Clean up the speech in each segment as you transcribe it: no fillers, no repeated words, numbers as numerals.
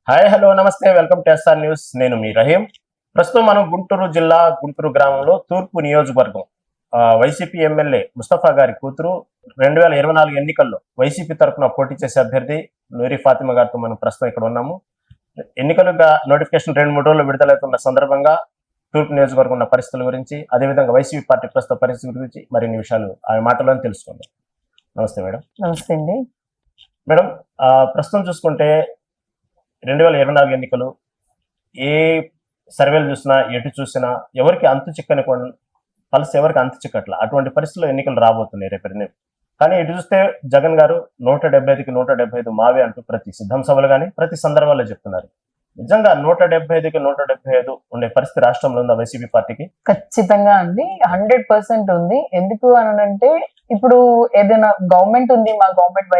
Hi hello నమస్తే welcome to SR news. నేను మీ రహీం. ప్రస్తుతం మనం గుంటూరు జిల్లా గుంటూరు గ్రామంలో తూర్పు నియోజకవర్గం వైసీపీ ఎమ్మెల్యే ముస్తఫా గారి కూతురు 2024 ఎన్నికల్లో వైసీపీ తరఫున పోటీ చేసే అభ్యర్థి నూరి ఫాతిమా గారితో మనం ప్రస్తుతం ఇక్కడ ఉన్నాము. ఎన్నికలుగా నోటిఫికేషన్ 2-3 రోజులు విడుదలవుతున్న సందర్భంగా తూర్పు నియోజకవర్గం ఉన్న పరిస్థితుల గురించి, అదేవిధంగా వైసీపీ పార్టీ ప్రస్తుత పరిస్థితి గురించి మరిన్ని విషయాలు ఆమె మాటలను తెలుసుకుందాం. నమస్తే మేడం. నమస్తే అండి. మేడం, ప్రస్తుతం చూసుకుంటే 2024 ఎన్నికలు ఏ సర్వేలు చూసినా ఎటు చూసినా ఎవరికి అంతు చిక్కని పల్స్ ఎవరికి అంతు చిక్కట్ల అటువంటి పరిస్థితుల్లో ఎన్నికలు రాబోతున్నాయి రేపు. కానీ ఇటు చూస్తే జగన్ గారు 175కి 175 మావే అంటూ ప్రతి సిద్ధం సభలు కానీ ప్రతి సందర్భాల్లో చెప్తున్నారు. నిజంగా 175కి 175 ఉండే పరిస్థితి రాష్ట్రంలో ఉందా వైసీపీ పార్టీకి? ఖచ్చితంగా అండి, 100% ఉంది. ఎందుకు అనంటే ఇప్పుడు ఏదైనా గవర్నమెంట్ ఉంది, మా గవర్నమెంట్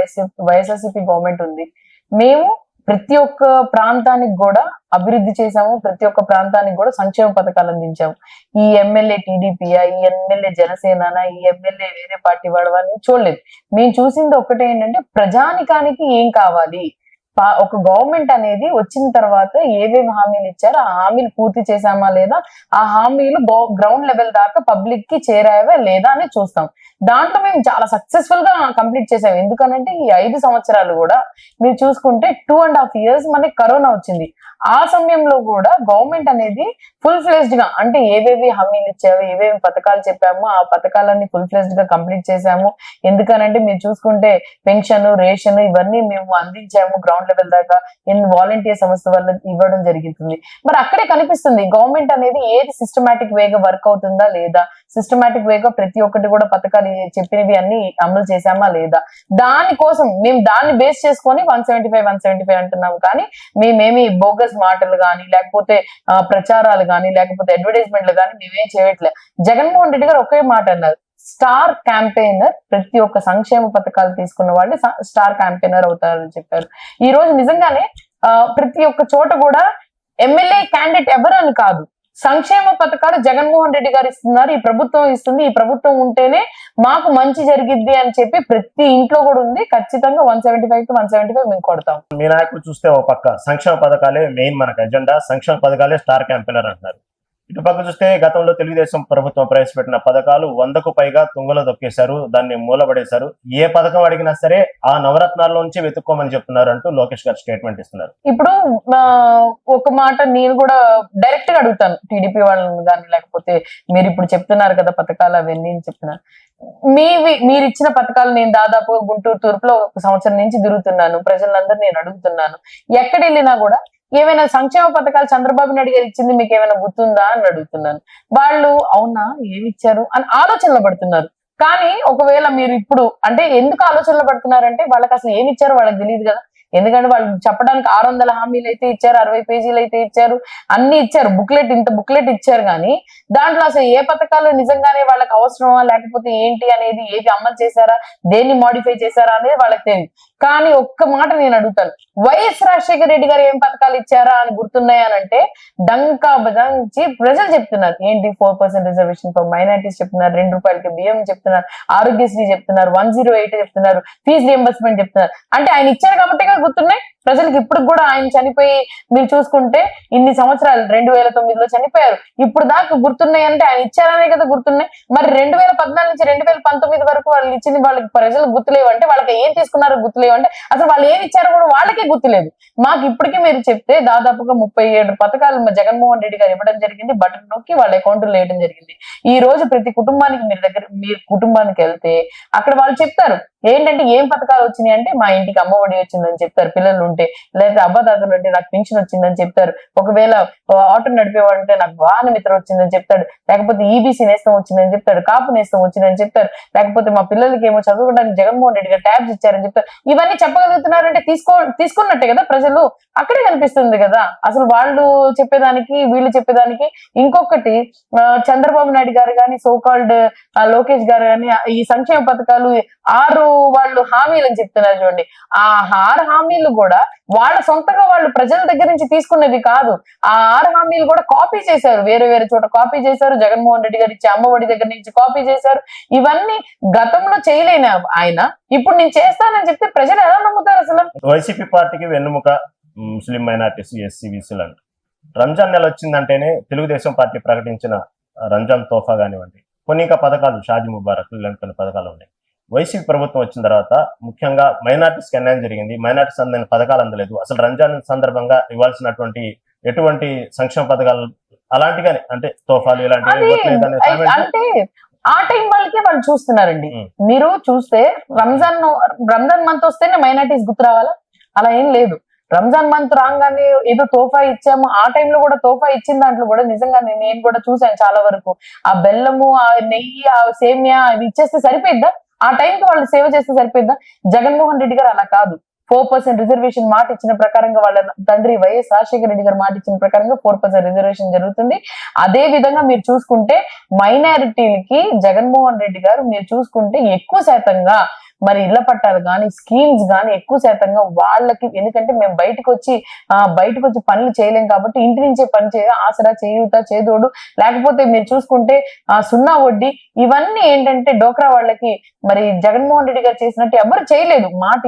వైఎస్ఆర్సీపీ గవర్నమెంట్ ఉంది. మేము ప్రతి ఒక్క ప్రాంతానికి కూడా అభివృద్ధి చేశాము, ప్రతి ఒక్క ప్రాంతానికి కూడా సంక్షేమ పథకాలు అందించాము. ఈ ఎమ్మెల్యే టీడీపీయా, ఈ ఎమ్మెల్యే జనసేననా, ఈ ఎమ్మెల్యే వేరే పార్టీ వాడవని చూడలేదు. మేము చూసింది ఒక్కటే ఏంటంటే ప్రజానికానికి ఏం కావాలి, ఒక గవర్నమెంట్ అనేది వచ్చిన తర్వాత ఏవేవి హామీలు ఇచ్చారో ఆ హామీలు పూర్తి చేశామా లేదా, ఆ హామీలు గ్రౌండ్ లెవెల్ దాకా పబ్లిక్ కి చేరావా లేదా అని చూస్తాం. దాంట్లో మేము చాలా సక్సెస్ఫుల్ గా కంప్లీట్ చేసాం. ఎందుకనంటే ఈ 5 సంవత్సరాలు కూడా మీరు చూసుకుంటే 2.5 years మనకి కరోనా వచ్చింది. ఆ సమయంలో కూడా గవర్నమెంట్ అనేది ఫుల్ ఫ్లెజ్డ్ గా, అంటే ఏవేవి హామీలు ఇచ్చావు, ఏవేవి పథకాలు చెప్పామో ఆ పథకాలన్నీ ఫుల్ ఫ్లెజ్డ్ గా కంప్లీట్ చేశాము. ఎందుకనంటే మీరు చూసుకుంటే పెన్షన్, రేషన్ ఇవన్నీ మేము అందించాము గ్రౌండ్ లెవెల్ దాకా. వాలంటీర్ సంస్థ వల్ల ఇవ్వడం జరుగుతుంది. మరి అక్కడే కనిపిస్తుంది గవర్నమెంట్ అనేది ఏది సిస్టమాటిక్ వేగా వర్క్ అవుతుందా లేదా, సిస్టమాటిక్ వేగా ప్రతి ఒక్కటి కూడా పథకాలు చెప్పినవి అన్ని అమలు చేశామా లేదా. దానికోసం మేము దాన్ని బేస్ చేసుకొని 175 అంటున్నాం. కానీ మేమేమి బోగస్ మాటలు కానీ లేకపోతే ప్రచారాలు కానీ లేకపోతే అడ్వర్టైజ్మెంట్లు కానీ మేమేం చేయట్లేదు. జగన్మోహన్ రెడ్డి గారు ఒకే మాట అన్నారు, స్టార్ క్యాంపెయినర్. ప్రతి ఒక్క సంక్షేమ పథకాలు తీసుకున్న వాళ్ళు స్టార్ క్యాంపెయినర్ అవుతారని చెప్పారు. ఈ రోజు నిజంగానే ప్రతి ఒక్క చోట కూడా ఎమ్మెల్యే క్యాండిడేట్ ఎవరు అని కాదు, సంక్షేమ పథకాలు జగన్మోహన్ రెడ్డి గారు ఇస్తున్నారు, ఈ ప్రభుత్వం ఇస్తుంది, ఈ ప్రభుత్వం ఉంటేనే మాకు మంచి జరిగిద్ది అని చెప్పి ప్రతి ఇంట్లో కూడా ఉంది. ఖచ్చితంగా 175కి 175 మేము కొడతాం. మీ నాయకులు చూస్తే ఒక పక్క సంక్షేమ పథకాలే మెయిన్ మనకు ఎజెండా, సంక్షేమ పథకాలే స్టార్ క్యాంపెయినర్ అంటున్నారు. ఇటు పక్క చూస్తే గతంలో తెలుగుదేశం ప్రభుత్వం ప్రవేశపెట్టిన పథకాలు 100కు పైగా తుంగలో దొక్కేశారు, దాన్ని మూలపడేశారు. ఏ పథకం అడిగినా సరే ఆ నవరత్నాల్లో నుంచి వెతుక్కోమని చెప్తున్నారు అంటూ లోకేష్ గారు స్టేట్మెంట్ ఇస్తున్నారు. ఇప్పుడు ఒక మాట నేను కూడా డైరెక్ట్ గా అడుగుతాను టీడీపీ వాళ్ళని కానీ, లేకపోతే మీరు ఇప్పుడు చెప్తున్నారు కదా పథకాలు అవన్నీ చెప్తున్నారు. మీరు ఇచ్చిన పథకాలు నేను దాదాపుగా గుంటూరు తూర్పులో 1 సంవత్సరం నుంచి తిరుగుతున్నాను, ప్రజలందరూ నేను అడుగుతున్నాను. ఎక్కడ వెళ్ళినా కూడా ఏమైనా సంక్షేమ పథకాలు చంద్రబాబు నాయుడు గారు ఇచ్చింది మీకు ఏమైనా గుర్తుందా అని అడుగుతున్నాను. వాళ్ళు అవునా ఏమి ఇచ్చారు అని ఆలోచనలో పడుతున్నారు. కానీ ఒకవేళ మీరు ఇప్పుడు అంటే ఎందుకు ఆలోచనలో పడుతున్నారంటే వాళ్ళకి అసలు ఏమి ఇచ్చారో వాళ్ళకి తెలియదు కదా. ఎందుకంటే వాళ్ళు చెప్పడానికి 600 హామీలు అయితే ఇచ్చారు, 60 పేజీలు అయితే ఇచ్చారు, అన్ని ఇచ్చారు, ఇంత బుక్లెట్ ఇచ్చారు. కానీ దాంట్లో అసలు ఏ పథకాలు నిజంగానే వాళ్ళకి అవసరమా లేకపోతే ఏంటి అనేది, ఏది అమలు చేశారా, దేన్ని మాడిఫై చేశారా అనేది వాళ్ళకి తెలియదు. కానీ ఒక్క మాట నేను అడుగుతాను, వైఎస్ రాజశేఖర రెడ్డి గారు ఏం పథకాలు ఇచ్చారా అని గుర్తున్నాయనంటే డంకా బజాంచి ప్రజలు చెప్తున్నారు. ఏంటి 4% రిజర్వేషన్ ఫర్ మైనారిటీస్ చెప్తున్నారు, 2 రూపాయలకి బియ్యం చెప్తున్నారు, ఆరోగ్యశ్రీ చెప్తున్నారు, 108 చెప్తున్నారు, ఫీజు రియంబర్స్మెంట్ చెప్తున్నారు. అంటే ఆయన ఇచ్చారు కాబట్టి గుర్తున్నాయి ప్రజలకు. ఇప్పుడు కూడా ఆయన చనిపోయి మీరు చూసుకుంటే ఇన్ని సంవత్సరాలు 2009లో చనిపోయారు, ఇప్పుడు దాకా గుర్తున్నాయి అంటే ఆయన ఇచ్చారనే కదా గుర్తున్నాయి. మరి 2014 నుంచి 2019 వరకు వాళ్ళు ఇచ్చింది వాళ్ళకి ప్రజలకు గుర్తులేవు అంటే వాళ్ళకి ఏం తీసుకున్నారో గుర్తులేవు అంటే అసలు వాళ్ళు ఏమి ఇచ్చారో కూడా వాళ్ళకే గుర్తులేదు. మాకు ఇప్పటికీ మీరు చెప్తే దాదాపుగా 37 పథకాలు జగన్మోహన్ రెడ్డి గారు ఇవ్వడం జరిగింది, బటన్ నొక్కి వాళ్ళ అకౌంట్లో వేయడం జరిగింది. ఈ రోజు ప్రతి కుటుంబానికి మీరు కుటుంబానికి వెళ్తే అక్కడ వాళ్ళు చెప్తారు ఏంటంటే ఏం పథకాలు వచ్చినాయి అంటే మా ఇంటికి అమ్మఒడి వచ్చిందని చెప్తారు పిల్లలు ఉంటే, లేదా అబ్బదాతలు అంటే నాకు పెన్షన్ వచ్చిందని చెప్తారు, ఒకవేళ ఆటో నడిపేవాడు అంటే నాకు వాహన మిత్ర వచ్చిందని చెప్తాడు, లేకపోతే ఈబీసీ నేస్తం వచ్చిందని చెప్తాడు, కాపు నేస్తం వచ్చిందని చెప్తారు, లేకపోతే మా పిల్లలకి ఏమో చదువుకోవడానికి జగన్మోహన్ రెడ్డి గారు ట్యాబ్స్ ఇచ్చారని చెప్తారు. ఇవన్నీ చెప్పగలుగుతున్నారంటే తీసుకున్నట్టే కదా ప్రజలు. అక్కడే కనిపిస్తుంది కదా అసలు వాళ్ళు చెప్పేదానికి వీళ్ళు చెప్పేదానికి. ఇంకొకటి చంద్రబాబు నాయుడు గారు కానీ సోకాల్డ్ లోకేష్ గారు కానీ ఈ సంక్షేమ పథకాలు 6 వాళ్ళు హామీలు అని చెప్తున్నారు చూడండి. ఆ 6 హామీలు కూడా వాళ్ళ సొంతగా వాళ్ళు ప్రజల దగ్గర నుంచి తీసుకున్నది కాదు. ఆ 6 హామీలు కూడా కాపీ చేశారు, వేరే చోట కాపీ చేశారు. జగన్మోహన్ రెడ్డి గారు ఇచ్చే అమ్మఒడి దగ్గర నుంచి కాపీ చేశారు. ఇవన్నీ గతంలో చేయలేని ఆయన ఇప్పుడు నేను చేస్తానని చెప్తే ప్రజలు ఎలా నమ్ముతారు అసలు? వైసీపీ పార్టీకి వెన్నుముక ముస్లిం మైనార్టీస్, ఎస్సీ, బీసీలు అంట. రంజాన్ నెల వచ్చిందంటేనే తెలుగుదేశం పార్టీ ప్రకటించిన రంజాన్ తోఫా కానివ్వండి, కొన్ని ఇంకా పథకాలు, షాదీ ముబారక్ ఇలాంటి కొన్ని పథకాలు ఉన్నాయి. వైసీపీ ప్రభుత్వం వచ్చిన తర్వాత ముఖ్యంగా మైనార్టీస్కి అన్యాయం జరిగింది. మైనార్టీస్ అందని పథకాలు అందలేదు. అసలు రంజాన్ సందర్భంగా ఇవ్వాల్సినటువంటి ఎటువంటి సంక్షేమ పథకాలు అలాంటిగానే, అంటే తోఫాలు ఇలాంటివి ఇవ్వట్లేదు అనే కామెంట్. అంటే ఆ టైం వాళ్ళకి వాళ్ళు చూస్తున్నారండి. మీరు చూస్తే రంజాన్ మంత్ వస్తేనే మైనార్టీస్ గుర్తు రావాలా? అలా ఏం లేదు. రంజాన్ మంత్ రాగానే ఏదో తోఫా ఇచ్చాము, ఆ టైంలో కూడా తోఫా ఇచ్చిన దాంట్లో కూడా నిజంగా నేను కూడా చూసాను చాలా వరకు. ఆ బెల్లము, ఆ నెయ్యి, ఆ సేమియా అవి ఇచ్చేస్తే సరిపోయిద్దా? ఆ టైంకి వాళ్ళు సేవ చేస్తే సరిపోయిద్దా? జగన్మోహన్ రెడ్డి గారు అలా కాదు. 4% రిజర్వేషన్ మాట ఇచ్చిన ప్రకారంగా వాళ్ళ తండ్రి వైఎస్ రాజశేఖర రెడ్డి గారు మాట ఇచ్చిన ప్రకారంగా 4% రిజర్వేషన్ జరుగుతుంది. అదే విధంగా మీరు చూసుకుంటే మైనారిటీలకి జగన్మోహన్ రెడ్డి గారు మీరు చూసుకుంటే ఎక్కువ శాతంగా మరి ఇళ్ల పట్టాలు గాని, స్కీమ్స్ గాని ఎక్కువ శాతంగా వాళ్ళకి, ఎందుకంటే మేము బయటకు వచ్చి పనులు చేయలేం కాబట్టి ఇంటి నుంచే పని చేయ, ఆసరా, చేయూత, చేదోడు, లేకపోతే మీరు చూసుకుంటే సున్నా వడ్డీ, ఇవన్నీ ఏంటంటే డోక్రా వాళ్ళకి మరి జగన్మోహన్ రెడ్డి గారు చేసినట్టు ఎవరు చేయలేదు. మాట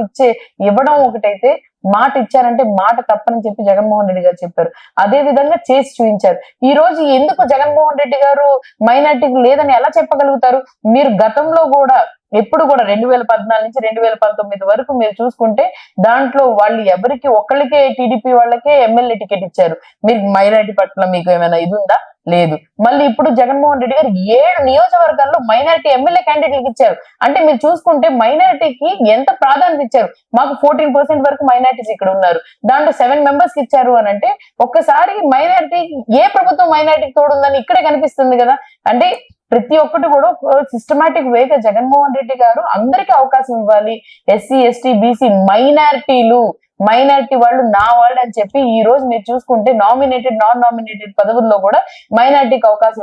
ఇవ్వడం ఒకటైతే, మాట ఇచ్చారంటే మాట తప్పని చెప్పి జగన్మోహన్ రెడ్డి గారు చెప్పారు. అదే విధంగా చేసి చూపించారు. ఈ రోజు ఎందుకు జగన్మోహన్ రెడ్డి గారు మైనార్టీకి లేదని ఎలా చెప్పగలుగుతారు? మీరు గతంలో కూడా ఎప్పుడు కూడా 2014 నుంచి 2019 వరకు మీరు చూసుకుంటే దాంట్లో వాళ్ళు ఎవరికి ఒక్కళ్ళకే, టీడీపీ వాళ్ళకే ఎమ్మెల్యే టికెట్ ఇచ్చారు. మీరు మైనారిటీ పట్ల మీకు ఏమైనా ఇది ఉందా? లేదు. మళ్ళీ ఇప్పుడు జగన్మోహన్ రెడ్డి గారు 7 నియోజకవర్గాల్లో మైనారిటీ ఎమ్మెల్యే క్యాండిడేట్లకు ఇచ్చారు. అంటే మీరు చూసుకుంటే మైనారిటీకి ఎంత ప్రాధాన్యత ఇచ్చారు. మాకు 14% వరకు మైనారిటీస్ ఇక్కడ ఉన్నారు, దాంట్లో 7 మెంబర్స్ కి ఇచ్చారు అని అంటే ఒక్కసారి మైనారిటీ, ఏ ప్రభుత్వం మైనారిటీకి తోడుందని ఇక్కడే కనిపిస్తుంది కదా. అంటే ప్రతి ఒక్కటి కూడా సిస్టమాటిక్ వేగా జగన్మోహన్ రెడ్డి గారు అందరికీ అవకాశం ఇవ్వాలి. ఎస్సీ, ఎస్టీ, బీసీ, మైనారిటీ వాళ్ళు నా వాళ్ళు అని చెప్పి ఈ రోజు మీరు చూసుకుంటే నామినేటెడ్, నాన్ నామినేటెడ్ పదవుల్లో కూడా మైనారిటీకి అవకాశం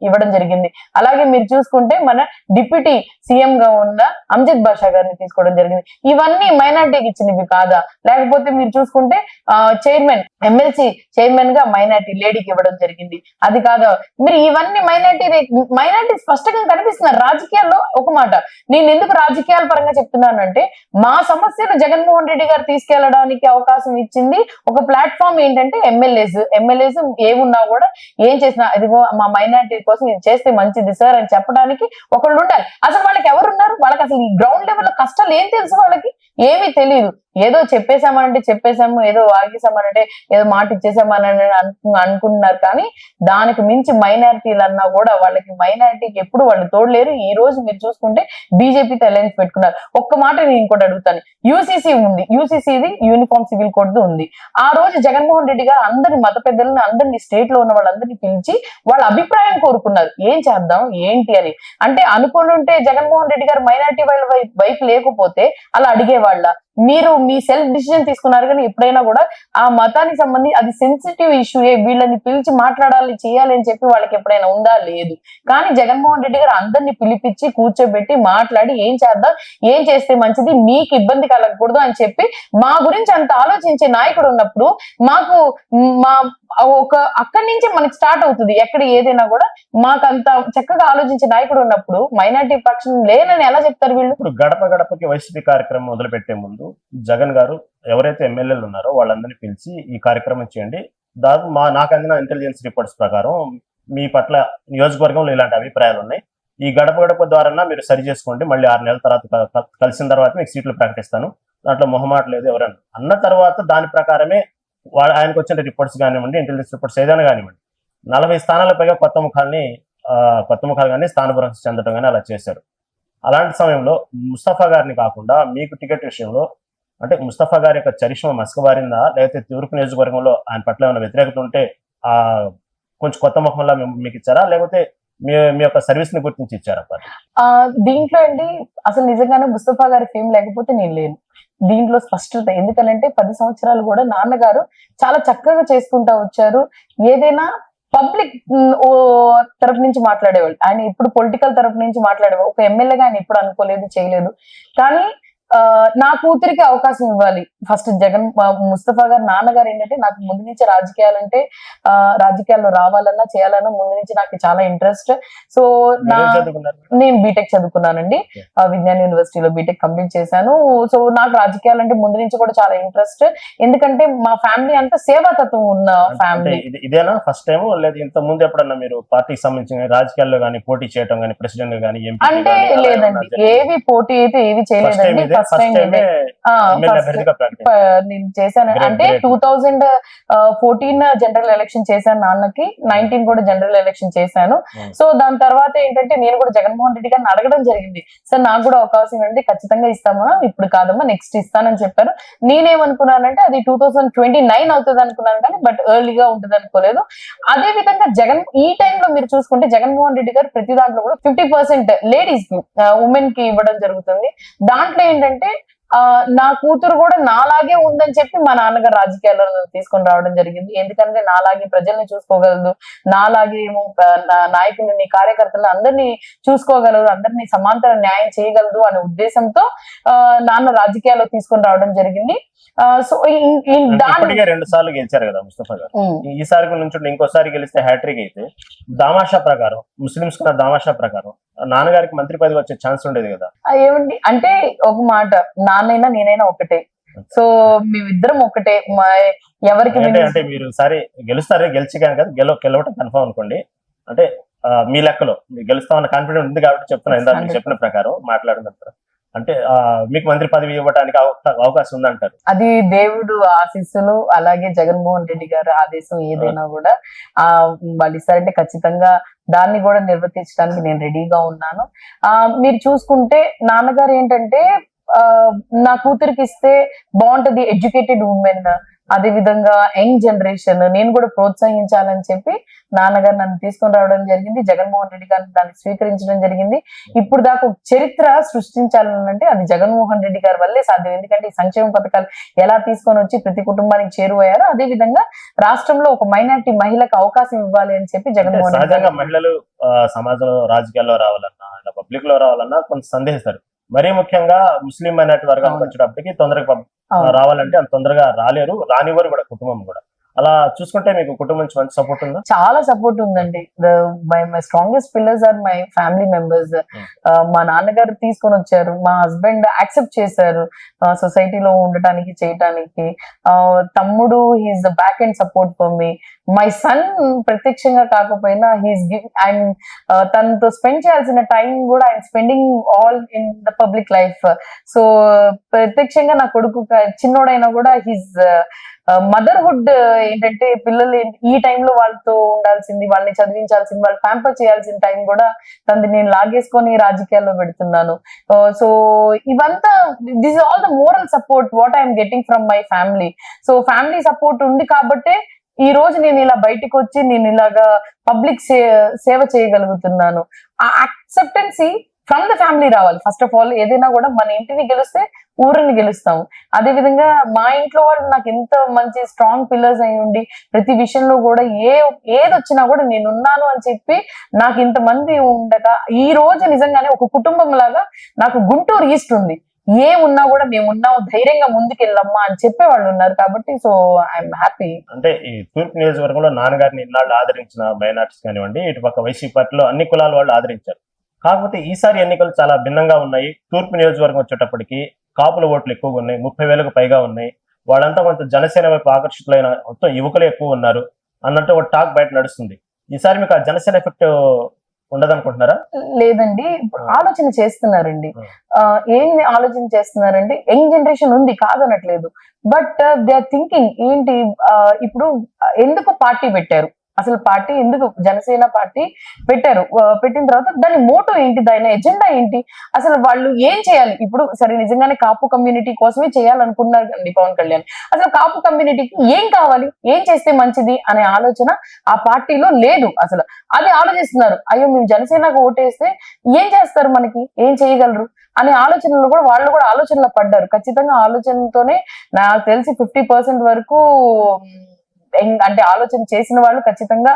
ఇవ్వడం జరిగింది. అలాగే మీరు చూసుకుంటే మన డిప్యూటీ సీఎం గా ఉన్న అంజద్ బాషా గారిని తీసుకోవడం జరిగింది. ఇవన్నీ మైనారిటీకి ఇచ్చినవి కాదా? లేకపోతే మీరు చూసుకుంటే ఎమ్మెల్సీ చైర్మన్ గా మైనారిటీ లేడీకి ఇవ్వడం జరిగింది. అది కాదా? మీరు ఇవన్నీ మైనారిటీ స్పష్టంగా కనిపిస్తున్నారు రాజకీయాల్లో. ఒక మాట నేను ఎందుకు రాజకీయాల పరంగా చెప్తున్నానంటే, మా సమస్యను జగన్మోహన్ రెడ్డి గారు తీసుకెళ్లడానికి అవకాశం ఇచ్చింది ఒక ప్లాట్ఫామ్ ఏంటంటే ఎమ్మెల్యేస్ ఏమున్నా కూడా, ఏం చేసినా ఇదిగో మా మైనారిటీ కోసం ఇది చేస్తే మంచిది సార్ అని చెప్పడానికి ఒకళ్ళు ఉండాలి. అసలు వాళ్ళకి ఎవరున్నారు? వాళ్ళకి అసలు ఈ గ్రౌండ్ లెవెల్ లో కష్టాలు ఏం తెలుసు? వాళ్ళకి ఏమీ తెలియదు. ఏదో చెప్పేశాము, ఏదో వాగేశామనంటే, ఏదో మాట ఇచ్చేసామని అనుకుంటున్నారు. కానీ దానికి మించి మైనారిటీలన్నా కూడా వాళ్ళకి, మైనారిటీకి ఎప్పుడు వాళ్ళు తోడలేరు. ఈ రోజు మీరు చూసుకుంటే బీజేపీతో అలయన్స్ పెట్టుకున్నారు. ఒక్క మాట నేను ఇంకోటి అడుగుతాను. యూసీసీ ఉంది, యూసీసీది యూనిఫామ్ సివిల్ కోడ్ ఉంది. ఆ రోజు జగన్మోహన్ రెడ్డి గారు అందరిని, మత పెద్దలను అందరినీ, స్టేట్ లో ఉన్న వాళ్ళందరినీ పిలిచి వాళ్ళ అభిప్రాయం కోరుకున్నారు. ఏం చేద్దాం ఏంటి అని. అంటే అనుకుని ఉంటే జగన్మోహన్ రెడ్డి గారు మైనారిటీ వాళ్ళ వైపు లేకపోతే అలా అడిగేవాళ్ళ? మీరు మీ సెల్ఫ్ డిసిజన్ తీసుకున్నారు. కానీ ఎప్పుడైనా కూడా ఆ మతానికి సంబంధించి అది సెన్సిటివ్ ఇష్యూ, వీళ్ళని పిలిచి మాట్లాడాలి, చేయాలి అని చెప్పి వాళ్ళకి ఎప్పుడైనా ఉందా? లేదు. కానీ జగన్మోహన్ రెడ్డి గారు అందరినీ పిలిపించి కూర్చోబెట్టి మాట్లాడి ఏం చేద్దాం, ఏం చేస్తే మంచిది, మీకు ఇబ్బంది కలగకూడదు అని చెప్పి మా గురించి అంత ఆలోచించే నాయకుడు ఉన్నప్పుడు మాకు అక్కడి నుంచి మనకి స్టార్ట్ అవుతుంది. ఎక్కడ ఏదైనా కూడా మాకు అంత చక్కగా ఆలోచించే నాయకుడు ఉన్నప్పుడు మైనారిటీ పక్షం లేనని ఎలా చెప్తారు వీళ్ళు? ఇప్పుడు గడప గడపకి వైసీపీ కార్యక్రమం మొదలు పెట్టే ముందు జగన్ గారు ఎవరైతే ఎమ్మెల్యేలు ఉన్నారో వాళ్ళందరినీ పిలిచి ఈ కార్యక్రమం చేయండి, దాదాపు నాకు అందిన ఇంటెలిజెన్స్ రిపోర్ట్స్ ప్రకారం మీ పట్ల నియోజకవర్గంలో ఇలాంటి అభిప్రాయాలు ఉన్నాయి, ఈ గడప గడప ద్వారా మీరు సరి చేసుకోండి, మళ్ళీ 6 నెలల తర్వాత కలిసిన తర్వాత మీకు సీట్లు ప్రకటిస్తాను, దాంట్లో మొహమాట లేదు ఎవరన్నా అన్న తర్వాత దాని ప్రకారమే ఆయనకు వచ్చిన రిపోర్ట్స్ కానివ్వండి, ఇంటెలిజెన్స్ రిపోర్ట్స్ ఏదైనా కానివ్వండి, 40 స్థానాల పైగా కొత్త ముఖాలు కానీ స్థానభ్రంశం చెందడం కానీ అలా చేశారు. అలాంటి సమయంలో ముస్తఫా గారిని కాకుండా మీకు టికెట్ విషయంలో, అంటే ముస్తఫా గారి యొక్క చరిష్మా మసకబారిందా, లేకపోతే తూర్పు నియోజకవర్గంలో ఆయన పట్ల ఏమైనా వ్యతిరేకత ఉంటే కొంచెం కొత్త ముఖంలా మీకు ఇచ్చారా, లేకపోతే మీ యొక్క సర్వీస్ ని గుర్తించి ఇచ్చారా? దీంట్లో అండి అసలు నిజంగానే ముస్తఫా గారి ఫేమ్ లేకపోతే నేను లేను. దీంట్లో స్పష్టత. ఎందుకనంటే 10 సంవత్సరాలు కూడా నాన్నగారు చాలా చక్కగా చేసుకుంటా వచ్చారు. ఏదైనా పబ్లిక్ తరపు నుంచి మాట్లాడేవాళ్ళు. ఆయన ఇప్పుడు పొలిటికల్ తరపు నుంచి మాట్లాడేవాళ్ళు. ఒక ఎమ్మెల్యేగా ఆయన ఇప్పుడు అనుకోలేదు, చేయలేదు. కానీ నా కూతురికి అవకాశం ఇవ్వాలి. ఫస్ట్ ముస్తఫా గారు నాన్నగారు ఏంటంటే నాకు ముందు నుంచి రాజకీయాల్లో రావాలన్నా చేయాలన్నా ముందు నుంచి నాకు చాలా ఇంట్రెస్ట్. సో మీరేం చదువుకున్నారు? నేను బీటెక్ చదువుకున్నానండి. విజ్ఞాన్ యూనివర్సిటీలో బీటెక్ కంప్లీట్ చేశాను. సో నాకు రాజకీయాలంటే ముందు నుంచి కూడా చాలా ఇంట్రెస్ట్. ఎందుకంటే మా ఫ్యామిలీ అంతా సేవా తత్వం ఉన్న అంటే ఫ్యామిలీ. ఇదేనా ఫస్ట్ టైం, లేదా ఇంత ముందు ఎప్పుడన్నా మీరు పార్టీకి సంబంధించిన రాజకీయాల్లో కానీ పోటీ చేయడం కానీ, ప్రెసిడెంట్ కానీ, ఎంపీ అంటే లేదండి, ఏవి పోటీ అయితే ఏవి చేయలేదండి. ఫస్ట్ టైం నేను చేశాను. అంటే 2014 జనరల్ ఎలక్షన్ చేశాను నాన్నకి, 19 కూడా జనరల్ ఎలక్షన్ చేశాను. సో దాని తర్వాత ఏంటంటే నేను కూడా జగన్మోహన్ రెడ్డి గారిని అడగడం జరిగింది, సార్ నాకు కూడా అవకాశం ఇవ్వండి, ఖచ్చితంగా ఇస్తామా, ఇప్పుడు కాదమ్మా నెక్స్ట్ ఇస్తానని చెప్పారు. నేనేమనుకున్నానంటే అది 2029 అవుతుంది అనుకున్నాను, కానీ బట్ ఎర్లీగా ఉంటుంది అనుకోలేదు. అదే విధంగా ఈ టైంలో మీరు చూసుకుంటే జగన్మోహన్ రెడ్డి గారు ప్రతి దాంట్లో కూడా 50% లేడీస్ కి, ఉమెన్ కి ఇవ్వడం జరుగుతుంది. దాంట్లో ఏంటంటే నా కూతురు కూడా నాలాగే ఉందని చెప్పి మా నాన్నగారు రాజకీయాల్లో తీసుకొని రావడం జరిగింది. ఎందుకంటే నాలాగే ప్రజల్ని చూసుకోగలదు, నాలాగే నాయకులని, కార్యకర్తలను అందరినీ చూసుకోగలదు, అందరినీ సమాంతర న్యాయం చేయగలదు అనే ఉద్దేశంతో నాన్న రాజకీయాల్లో తీసుకొని రావడం జరిగింది. సో ఇప్పటికే 2 సార్లు గెలిచారు కదా ముస్తఫా గారు. ఈసారి నుంచి ఇంకోసారి గెలిస్తే హ్యాట్రిక్ అయితే దామాషా ప్రకారం, ముస్లింస్ కున్న దామాషా ప్రకారం నాన్నగారికి మంత్రి పదవి వచ్చే ఛాన్స్ ఉండేది కదా. ఏమండి అంటే ఒక మాట, నాన్నైనా నేనైనా ఒకటే. సో మేమిద్దరం ఒకటే. ఎవరికి అంటే మీరు సరే గెలుస్తారే, గెలిచి కదా గెలవటం కన్ఫర్మ్ అనుకోండి. అంటే మీ లెక్కలో మీరు గెలుస్తామన్న కాన్ఫిడెంట్ ఉంది కాబట్టి చెప్తున్నా. ఇందాక మీరు చెప్పిన ప్రకారం మాట్లాడినంత అంటే మీకు మంత్రి పదవి ఇవ్వడానికి అవకాశం ఉందంటారు. అది దేవుడు ఆశీస్సులు, అలాగే జగన్మోహన్ రెడ్డి గారు ఆదేశం ఏదైనా కూడా వాళ్ళు ఇస్తారంటే ఖచ్చితంగా దాన్ని కూడా నిర్వర్తించడానికి నేను రెడీగా ఉన్నాను. మీరు చూసుకుంటే నాన్నగారు ఏంటంటే నా కూతురికి ఇస్తే బాగుంటది, ఎడ్యుకేటెడ్ ఉమెన్, అదే విధంగా యంగ్ జనరేషన్ నేను కూడా ప్రోత్సహించాలని చెప్పి నాన్నగారు నన్ను తీసుకొని రావడం జరిగింది. జగన్మోహన్ రెడ్డి గారిని దాన్ని స్వీకరించడం జరిగింది. ఇప్పుడు దాకా చరిత్ర సృష్టించాలంటే అది జగన్మోహన్ రెడ్డి గారి వల్లే సాధ్యం. ఎందుకంటే ఈ సంక్షేమ పథకాలు ఎలా తీసుకొని వచ్చి ప్రతి కుటుంబానికి చేరువయ్యారో, అదే విధంగా రాష్ట్రంలో ఒక మైనారిటీ మహిళకు అవకాశం ఇవ్వాలి అని చెప్పి జగన్మోహన్ రెడ్డి గారు. మహిళలు సమాజంలో రాజకీయాల్లో రావాలన్నా, పబ్లిక్ లో రావాలన్నా కొంత సందేహిస్తారు. మరీ ముఖ్యంగా ముస్లిం మైనారిటీ వర్గానికి వచ్చేటప్పటికి తొందరగా రావాలంటే అంత తొందరగా రాలేరు, రానివ్వరు కూడా కుటుంబం కూడా. అలా చూసుకుంటే మీకు కుటుంబం నుంచి మంచి సపోర్ట్ ఉందా? చాలా సపోర్ట్ ఉందండి. My strongest pillars are my family members. మా నాన్నగారు తీసుకొని వచ్చారు, మా హస్బెండ్ యాక్సెప్ట్ చేశారు సొసైటీలో ఉండటానికి, చేయటానికి. తమ్ముడు he is the back and support for me. My son ప్రత్యక్షంగా కాకపోయినా తనతో స్పెండ్ చేయాల్సిన టైం కూడా ఆయన spending all in the public life. So ప్రత్యక్షంగా నా కొడుకు చిన్నోడైనా కూడా హీస్ మదర్హుడ్ ఏంటంటే పిల్లలు ఈ టైంలో వాళ్ళతో ఉండాల్సింది, వాళ్ళని చదివించాల్సింది, వాళ్ళు ప్యాంపర్ చేయాల్సిన టైం కూడా తనది నేను లాగేసుకొని రాజకీయాల్లో పెడుతున్నాను. సో ఇవంతా this all the moral support what I'm getting from my family. So family support ఉంది కాబట్టే ఈ రోజు నేను ఇలా బయటకు వచ్చి నేను ఇలాగా పబ్లిక్ సేవ చేయగలుగుతున్నాను. ఆ యాక్సెప్టెన్సీ ఫ్రమ్ ద ఫ్యామిలీ రావాలి. ఫస్ట్ ఆఫ్ ఆల్ ఏదైనా కూడా మన ఇంటిని గెలిస్తే ఊరిని గెలుస్తాము. అదే విధంగా మా ఇంట్లో వాళ్ళు నాకు ఎంత మంచి స్ట్రాంగ్ పిల్లర్స్ అయి ఉండి ప్రతి విషయంలో కూడా ఏది వచ్చినా కూడా నేనున్నాను అని చెప్పి నాకు ఇంతమంది ఉండగా ఈ రోజు నిజంగానే ఒక కుటుంబం లాగా నాకు గుంటూరు ఈస్ట్ ఉంది. ఉన్నా కూడా మేమున్నాము, ధైర్యంగా ముందుకెళ్ళమ్మా అని చెప్పే వాళ్ళు ఉన్నారు. కాబట్టి సో ఐఎమ్ హ్యాపీ. అంటే ఈ తూర్పు నియోజకవర్గంలో నాన్నగారిని ఇన్నాళ్ళు ఆదరించిన మైనార్టీస్ కానివ్వండి, ఇటు పక్క వైసీపీ పార్టీలో అన్ని కులాల వాళ్ళు ఆదరించారు. కాకపోతే ఈసారి ఎన్నికలు చాలా భిన్నంగా ఉన్నాయి. తూర్పు నియోజకవర్గం వచ్చేటప్పటికి కాపుల ఓట్లు ఎక్కువగా ఉన్నాయి, 30,000కు పైగా ఉన్నాయి. వాళ్ళంతా కొంత జనసేన వైపు ఆకర్షితులైన మొత్తం యువకులు ఎక్కువ ఉన్నారు అన్నట్టు ఒక టాక్ బయట నడుస్తుంది. ఈసారి మీకు ఆ జనసేన ఎఫెక్ట్ ఉండదనుకుంటున్నారా? లేదండి, ఆలోచన చేస్తున్నారండి. ఏం ఆలోచన చేస్తున్నారంటే యంగ్ జనరేషన్ ఉంది కాదనట్లేదు, బట్ దే ఆర్ థింకింగ్ ఏంటి ఇప్పుడు ఎందుకు పార్టీ పెట్టారు, అసలు పార్టీ ఎందుకు జనసేన పార్టీ పెట్టారు, పెట్టిన తర్వాత దాని మోటో ఏంటి, దాని ఎజెండా ఏంటి, అసలు వాళ్ళు ఏం చేయాలి. ఇప్పుడు సరే నిజంగానే కాపు కమ్యూనిటీ కోసమే చేయాలనుకున్నారండి పవన్ కళ్యాణ్. అసలు కాపు కమ్యూనిటీకి ఏం కావాలి, ఏం చేస్తే మంచిది అనే ఆలోచన ఆ పార్టీలో లేదు. అసలు అది ఆలోచిస్తున్నారు. అయ్యో మేము జనసేనకు ఓటేస్తే ఏం చేస్తారు, మనకి ఏం చేయగలరు అనే ఆలోచనలు కూడా వాళ్ళు కూడా ఆలోచనలో పడ్డారు. ఖచ్చితంగా ఆలోచనతోనే నాకు తెలిసి 50% వరకు అంటే ఆలోచన చేసిన వాళ్ళు ఖచ్చితంగా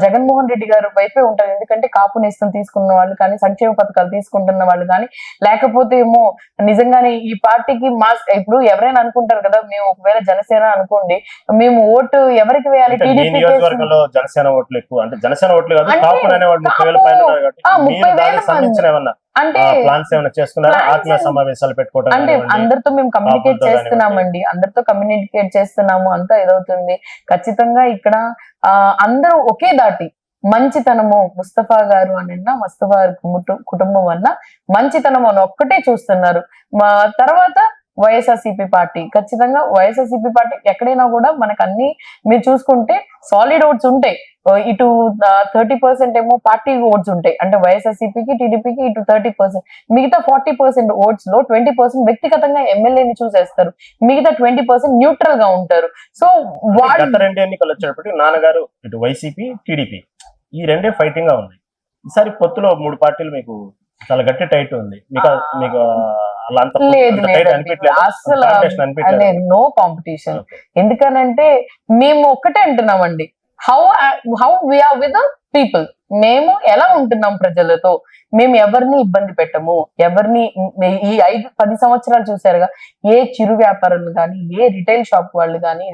జగన్మోహన్ రెడ్డి గారి వైపే ఉంటారు. ఎందుకంటే కాపు నేస్తం తీసుకున్న వాళ్ళు కానీ, సంక్షేమ పథకాలు తీసుకుంటున్న వాళ్ళు కానీ, లేకపోతే ఏమో నిజంగానే ఈ పార్టీకి ఇప్పుడు ఎవరైనా అనుకుంటారు కదా, మేము ఒకవేళ జనసేన అనుకోండి, మేము ఓటు ఎవరికి వేయాలి, అంటే మీ టీడీపీ నియోజకవర్గంలో జనసేన ఓట్లు ఎక్కువ, అంటే జనసేన ఓట్లు కాదు, అంటే కాపు అనేవాళ్ళు 30,000 పైన ఉన్నారు కాబట్టి 30,000 మీరు దానికి సంబంధించిన ఏమన్నా అంటే ప్లాన్స్ ఏమైనా చేసుకున్నారా? plans ఆత్మీయ సమావేశాలు పెట్టుకోవడం అంటే కానివ్వండి, అందరితో మేము కమ్యూనికేట్ కాపులతో చేస్తున్నామండి, అందరితో కమ్యూనికేట్ చేస్తున్నాము, అంతా ఇదవుతుంది. ఖచ్చితంగా ఇక్కడ అందరూ ఒకే దాటి మంచితనము, ముస్తఫా గారు అన్న ముస్తఫా గారి కుటుంబం అన్న మంచితనం అని ఒక్కటే చూస్తున్నారు. మా తర్వాత వైఎస్ఆర్సీపీ పార్టీ, ఖచ్చితంగా వైఎస్ఆర్సీపీ పార్టీ ఎక్కడైనా కూడా మనకు అన్ని మీరు చూసుకుంటే సాలిడ్ ఓట్స్ ఉంటాయి. ఇటు 30% ఏమో పార్టీ ఓట్స్ ఉంటాయి, అంటే వైఎస్ఆర్సీపీకి టీడీపీకి ఇటు 30%, మిగతా 40% ఓట్స్ లో 20% వ్యక్తిగతంగా ఎమ్మెల్యేని చూసేస్తారు, మిగతా 20% న్యూట్రల్ గా ఉంటారు. సో వాళ్ళు గత 2 ఎన్నికలు వచ్చేటప్పటికి నాన్నగారు ఇటు వైసీపీ టీడీపీ ఈ రెండే ఫైటింగ్ గా ఉంది. ఈసారి పొత్తులో 3 పార్టీలు మీకు చాలా గట్టి టైట్ ఉంది. మీకు అలా అంత లేదు టైట్ అనిపించలేదు, అసలు కాంపిటీషన్ అనిపించలేదు. No competition. ఎందుకనంటే మేము ఒక్కటే అంటున్నామండి, how we are with the people. మేము ఎలా ఉంటున్నాం ప్రజలతో, మేము ఎవరిని ఇబ్బంది పెట్టము, ఎవరిని ఈ 5-10 సంవత్సరాలు చూసారుగా, ఏ చిరు వ్యాపారులు కానీ, ఏ రిటైల్ షాప్ వాళ్ళు కానీ,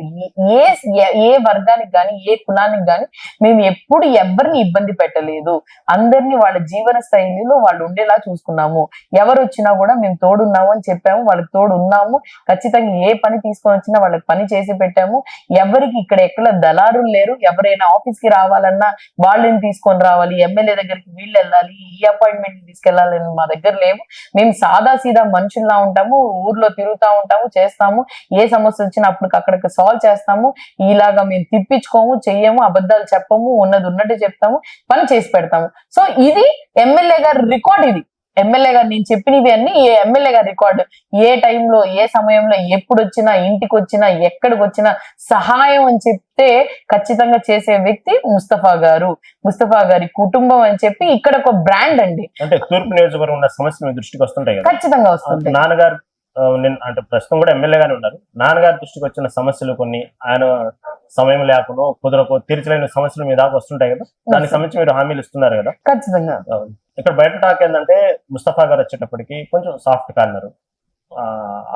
ఏ వర్గానికి కానీ, ఏ కులానికి కానీ మేము ఎప్పుడు ఎవరిని ఇబ్బంది పెట్టలేదు. అందరినీ వాళ్ళ జీవన శైలిలో వాళ్ళు ఉండేలా చూసుకున్నాము. ఎవరు వచ్చినా కూడా మేము తోడున్నాము అని చెప్పాము, వాళ్ళకి తోడు ఉన్నాము. ఖచ్చితంగా ఏ పని తీసుకొని వచ్చినా వాళ్ళకి పని చేసి పెట్టాము. ఎవరికి ఇక్కడ ఎక్కడ దళారులు లేరు. ఎవరైనా ఆఫీస్ కి రావాలన్నా వాళ్ళని తీసుకొని రావాలి, ఎమ్మెల్యే దగ్గరికి వీళ్ళు వెళ్ళాలి, ఈ అపాయింట్మెంట్ తీసుకెళ్లాలని మా దగ్గర లేవు. మేము సాదా సీదా మనుషుల్లా ఉంటాము, ఊర్లో తిరుగుతా ఉంటాము, చేస్తాము. ఏ సమస్య వచ్చినా అక్కడికి సాల్వ్ చేస్తాము. ఇలాగా మేము తిప్పించుకోము, చెయ్యము, అబద్ధాలు చెప్పము, ఉన్నది ఉన్నట్టు చెప్తాము, పని చేసి పెడతాము. సో ఇది ఎమ్మెల్యే గారి రికార్డ్. ఇది ఎమ్మెల్యే గారు నేను చెప్పినవి అన్ని ఎమ్మెల్యే గారి రికార్డు. ఏ టైంలో, ఏ సమయంలో, ఎప్పుడు వచ్చినా, ఇంటికి వచ్చినా, ఎక్కడికి వచ్చినా సహాయం అని చెప్తే ఖచ్చితంగా చేసే వ్యక్తి ముస్తఫా గారు, ముస్తఫా గారి కుటుంబం అని చెప్పి ఇక్కడ ఒక బ్రాండ్ అండి. అంటే తూర్పు నియోజకవర్గం ఉన్న సమస్యలు మీ దృష్టికి వస్తుంటాయి కదా? ఖచ్చితంగా వస్తుంది. నాన్నగారు అంటే ప్రస్తుతం కూడా ఎమ్మెల్యేగానే ఉన్నారు. నాన్నగారి దృష్టికి వచ్చిన సమస్యలు కొన్ని ఆయన సమయం లేకుండా కుదరకు తీర్చలేని సమస్యలు మీ దాకా వస్తుంటాయి కదా, దానికి సంబంధించి మీరు హామీలు ఇస్తున్నారు కదా? ఖచ్చితంగా. ఇక్కడ బయట టాక్ ఏంటంటే ముస్తఫా గారు వచ్చేటప్పటికి కొంచెం సాఫ్ట్ కార్నర్,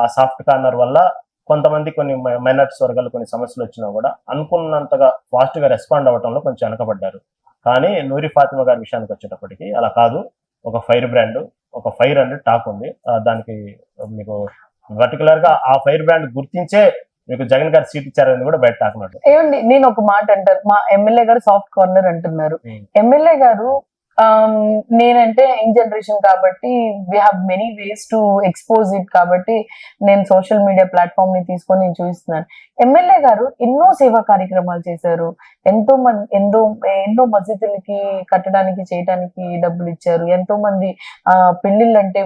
ఆ సాఫ్ట్ కార్నర్ వల్ల కొంతమంది కొన్ని మైనారిటీస్ వర్గాలు కొన్ని సమస్యలు వచ్చినా కూడా అనుకున్నంతగా ఫాస్ట్ గా రెస్పాండ్ అవ్వడంలో కొంచెం వెనకబడ్డారు. కానీ నూరి ఫాతిమా గారి విషయానికి వచ్చేటప్పటికి అలా కాదు, ఒక ఫైర్ బ్రాండ్, ఒక ఫైర్ అండ్ టాక్ ఉంది. దానికి మీకు పర్టికులర్ గా ఆ ఫైర్ బ్రాండ్ గుర్తించే మీకు జగన్ గారు సీట్ ఇచ్చారని కూడా బయట టాక్ మాట. ఏమండి, నేను ఒక మాట అంటారు, మా ఎమ్మెల్యే గారు సాఫ్ట్ కార్నర్ అంటున్నారు. ఎమ్మెల్యే గారు నేనంటే యంగ్ జనరేషన్ కాబట్టి we have many ways to expose it, కాబట్టి నేను సోషల్ మీడియా ప్లాట్ఫామ్ ని తీసుకొని నేను చూపిస్తున్నాను. ఎమ్మెల్యే గారు ఎన్నో సేవా కార్యక్రమాలు చేశారు, ఎన్నో మసీదులకి కట్టడానికి చేయడానికి డబ్బులు ఇచ్చారు, ఎంతో మంది పెళ్లిళ్ళు అంటే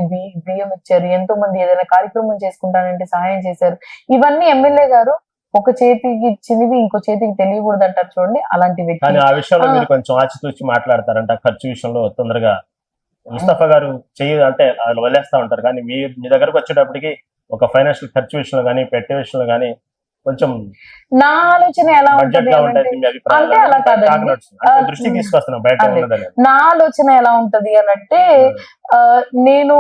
బియ్యం ఇచ్చారు, ఎంతో మంది ఏదైనా కార్యక్రమం చేసుకుంటానంటే సహాయం చేశారు. ఇవన్నీ ఎమ్మెల్యే గారు ఒక చేతికి ఇచ్చినవి ఇంకో చేతికి తెలియకూడదు అంటారు చూడండి, అలాంటి వ్యక్తి. కానీ ఆ విషయంలో మీరు కొంచెం ఆచితూచి మాట్లాడతారంట, ఖర్చు విషయంలో తొందరగా ముస్తఫా గారు అంటే అది వదిలేస్తా ఉంటారు. కానీ మీ దగ్గరకు వచ్చేటప్పటికి ఒక ఫైనాన్షియల్ ఖర్చు విషయంలో కానీ, పెట్టే విషయంలో కానీ కొంచెం నా ఆలోచన ఎలా బడ్జెట్ గా ఉంటుంది. అంటే అలా కాదండి, దృష్టికి తీసుకొస్తున్నాం బయట ఉన్నదని. నా ఆలోచన ఎలా ఉంటది అని అంటే, నేను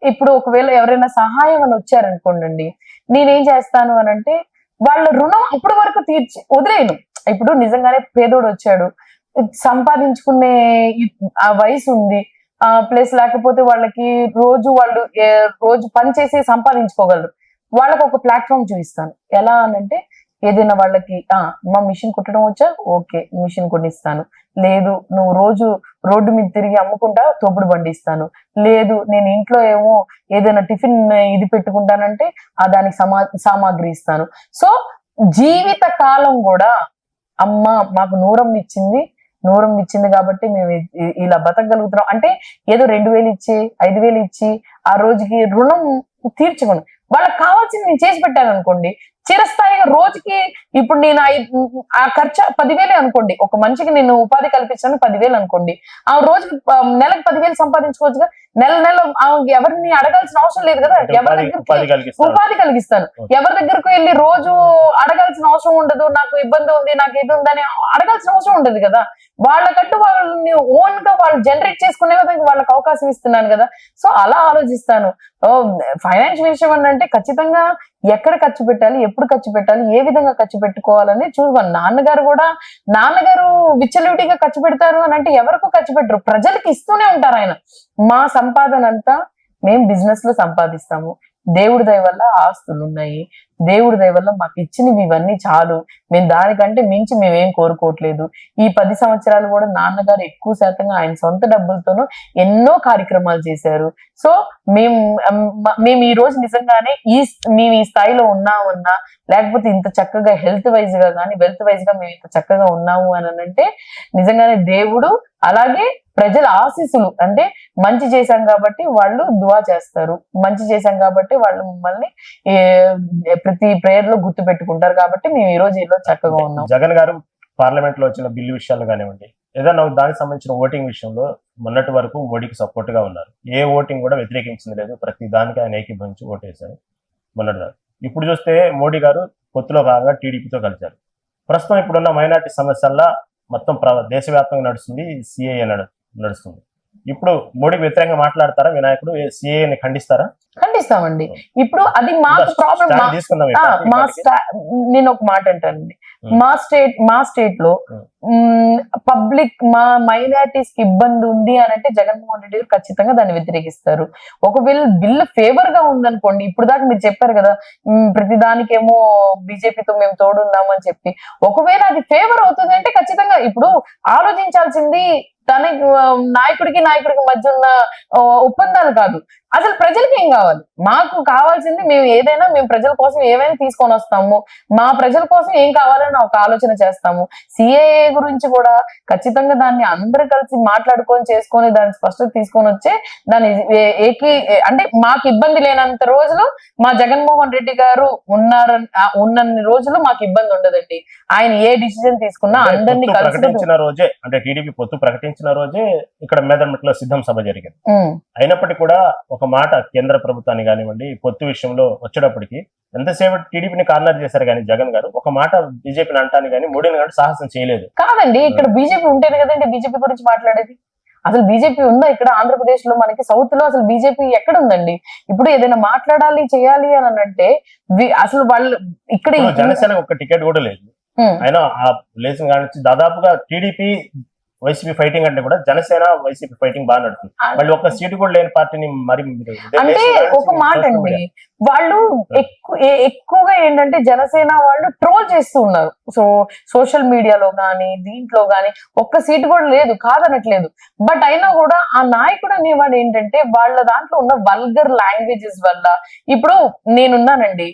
ఇప్పుడు ఒకవేళ ఎవరైనా సహాయం అని వచ్చారనుకోండి, నేనేం చేస్తాను అని అంటే వాళ్ళ రుణం అప్పటి వరకు తీర్చి వదిలేను. ఇప్పుడు నిజంగానే పేదోడు వచ్చాడు, సంపాదించుకునే ఆ వయసు ఉంది, ప్లస్ లేకపోతే వాళ్ళకి రోజు పని చేసి సంపాదించుకోగలరు, వాళ్ళకి ఒక ప్లాట్ఫామ్ చూపిస్తాను. ఎలా అనంటే ఏదైనా వాళ్ళకి మా మిషన్ కుట్టడం వచ్చా, ఓకే మిషన్ కొనిస్తాను. లేదు నువ్వు రోజు రోడ్డు మీద తిరిగి అమ్ముకుంటా, తోపుడు బండి ఇస్తాను. లేదు నేను ఇంట్లో ఏమో ఏదైనా టిఫిన్ ఇది పెట్టుకుంటానంటే దానికి సామాగ్రి ఇస్తాను. సో జీవిత కాలం కూడా అమ్మ మాకు నూరం ఇచ్చింది కాబట్టి మేము ఇలా బతకగలుగుతున్నాం అంటే, ఏదో 2,000 ఇచ్చి 5,000 ఇచ్చి ఆ రోజుకి రుణం తీర్చుకోండి. వాళ్ళకి కావాల్సింది నేను చేసి పెట్టాను అనుకోండి, చిరస్థాయిగా రోజుకి ఇప్పుడు నేను ఆ ఖర్చు 10,000 అనుకోండి, ఒక మనిషికి నేను ఉపాధి కల్పించాను 10,000 అనుకోండి, ఆ రోజుకి నెలకు 10,000 సంపాదించుకోవచ్చుగా. నెల నెల ఎవరిని అడగాల్సిన అవసరం లేదు కదా, ఎవరి దగ్గర ఉపాధి కలిగిస్తాను, ఎవరి దగ్గరకు వెళ్ళి రోజు అడగాల్సిన అవసరం ఉండదు, నాకు ఇబ్బంది ఉంది, నాకు ఇది ఉందని అడగాల్సిన అవసరం ఉండదు కదా. వాళ్ళకంటూ వాళ్ళని ఓన్ గా వాళ్ళు జనరేట్ చేసుకునే విధంగా వాళ్ళకి అవకాశం ఇస్తున్నాను కదా. సో అలా ఆలోచిస్తాను. ఫైనాన్షియల్ విషయం అంటే ఖచ్చితంగా ఎక్కడ ఖర్చు పెట్టాలి, ఎప్పుడు ఖర్చు పెట్టాలి, ఏ విధంగా ఖర్చు పెట్టుకోవాలని చూసుకోండి. నాన్నగారు విచ్చలవిడిగా ఖర్చు పెడతారు అని అంటే ఎవరికూ ఖర్చు పెట్టరు, ప్రజలకు ఇస్తూనే ఉంటారు ఆయన. మా సంపాదన అంతా మేము బిజినెస్ లో సంపాదిస్తాము, దేవుడి దయ వల్ల ఆస్తులు ఉన్నాయి, దేవుడి దయ వల్ల మాకు ఇచ్చినవి ఇవన్నీ చాలు, మేము దానికంటే మించి మేమేం కోరుకోవట్లేదు. ఈ 10 సంవత్సరాలు కూడా నాన్నగారు ఎక్కువ శాతంగా ఆయన సొంత డబ్బులతోనూ ఎన్నో కార్యక్రమాలు చేశారు. సో మేము ఈ రోజు నిజంగానే మేము ఈ స్థాయిలో ఉన్నామన్నా, లేకపోతే ఇంత చక్కగా హెల్త్ వైజ్ గా కానీ వెల్త్ వైజ్ గా మేము ఇంత చక్కగా ఉన్నాము అని అంటే నిజంగానే దేవుడు, అలాగే ప్రజల ఆశీస్సులు. అంటే మంచి చేశాం కాబట్టి వాళ్ళు దువా చేస్తారు, మంచి చేశాం కాబట్టి వాళ్ళు మమ్మల్ని ప్రతి ప్రేయర్ లో గుర్తు పెట్టుకుంటారు, కాబట్టి మేము ఈ రోజు ఇలా చక్కగా ఉన్నాం. జగన్ గారు పార్లమెంట్ లో వచ్చిన బిల్లు విషయాలు కానివ్వండి, ఏదైనా దానికి సంబంధించిన ఓటింగ్ విషయంలో మొన్నటి వరకు మోడీకి సపోర్ట్ గా ఉన్నారు, ఏ ఓటింగ్ కూడా వ్యతిరేకించింది లేదు, ప్రతి దానికి ఆయన ఏకీభవించి ఓటేశారు మొన్నటి దాకా. ఇప్పుడు చూస్తే మోడీ గారు పొత్తులో భాగంగా టీడీపీతో కలిశారు. ప్రస్తుతం ఇప్పుడున్న మైనార్టీ సమస్యల్లో మొత్తం దేశవ్యాప్తంగా నడుస్తుంది సిఏఏ నడుస్తుంది. ఇప్పుడు మోడీకి వ్యతిరేకంగా మాట్లాడతారా వినాయకుడు, సిఏని ఖండిస్తారా? ఖండిస్తామండి. ఇప్పుడు అది మాకు ప్రాబ్లం. నేను ఒక మాట అంటానండి, మా స్టేట్ లో పబ్లిక్ మా మైనారిటీస్ కి ఇబ్బంది ఉంది అని అంటే జగన్మోహన్ రెడ్డి గారు ఖచ్చితంగా దాన్ని వ్యతిరేకిస్తారు. ఒకవేళ బిల్లు ఫేవర్ గా ఉందనుకోండి, ఇప్పుడు దాకా మీరు చెప్పారు కదా ప్రతి దానికేమో బీజేపీతో మేము తోడున్నాము అని చెప్పి, ఒకవేళ అది ఫేవర్ అవుతుంది అంటే ఖచ్చితంగా ఇప్పుడు ఆలోచించాల్సింది తన నాయకుడికి మధ్య ఉన్న ఒప్పందాలు కాదు, అసలు ప్రజలకి ఏం కావాలి. మాకు కావాల్సింది మేము ప్రజల కోసం ఏమైనా తీసుకొని వస్తాము, మా ప్రజల కోసం ఏం కావాలని ఒక ఆలోచన చేస్తాము. సిఏఏ గురించి కూడా ఖచ్చితంగా దాన్ని అందరూ కలిసి చేసుకొని దాన్ని స్పష్టత తీసుకొని వచ్చే దాన్ని అంటే మాకు ఇబ్బంది లేనంత రోజులు మా జగన్మోహన్ రెడ్డి గారు ఉన్నన్ని రోజులు మాకు ఇబ్బంది ఉండదండి. ఆయన ఏ డిసిజన్ తీసుకున్నా అందరినీ ప్రకటించిన రోజే, అంటే టీడీపీ పొత్తు ప్రకటించిన రోజే ఇక్కడ మేదర్మెట్లో సిద్ధం సభ జరిగింది. అయినప్పటికీ కూడా ఒక మాట కేంద్ర ప్రభుత్వాన్ని కానివ్వండి పొత్తు విషయంలో వచ్చేటప్పటికి ఎంతసేపు టీడీపీని కార్నర్ చేశారు కానీ జగన్ గారు ఒక మాట బీజేపీని అంటాను కానీ మోడీని కానీ సాహసం చేయలేదు. కాదండి, ఇక్కడ బీజేపీ ఉంటేనే కదండి బీజేపీ గురించి మాట్లాడేది. అసలు బీజేపీ ఉందా ఇక్కడ ఆంధ్రప్రదేశ్ లో? మనకి సౌత్ లో అసలు బీజేపీ ఎక్కడ ఉందండి? ఇప్పుడు ఏదైనా మాట్లాడాలి చేయాలి అని అంటే అసలు వాళ్ళు ఇక్కడ జనసేన ఒక టికెట్ కూడా లేదు. అయినా ఆ లేచిన కానీ దాదాపుగా టీడీపీ వైసీపీ ఫైటింగ్ అంటే కూడా జనసేన వైసీపీ ఫైటింగ్ బాగా నడుస్తుంది. మళ్ళీ ఒక సీటు కూడా లేని పార్టీని మరి అంటే ఒక మాట అండి, వాళ్ళు ఎక్కువగా ఏంటంటే జనసేన వాళ్ళు ట్రోల్ చేస్తూ ఉన్నారు. సో సోషల్ మీడియాలో గానీ దీంట్లో గానీ ఒక్క సీటు కూడా లేదు, కాదనట్లేదు. బట్ అయినా కూడా ఆ నాయకుడు అనేవాడు ఏంటంటే వాళ్ళ దాంట్లో ఉన్న వల్గర్ లాంగ్వేజెస్ వల్ల, ఇప్పుడు నేనున్నానండి,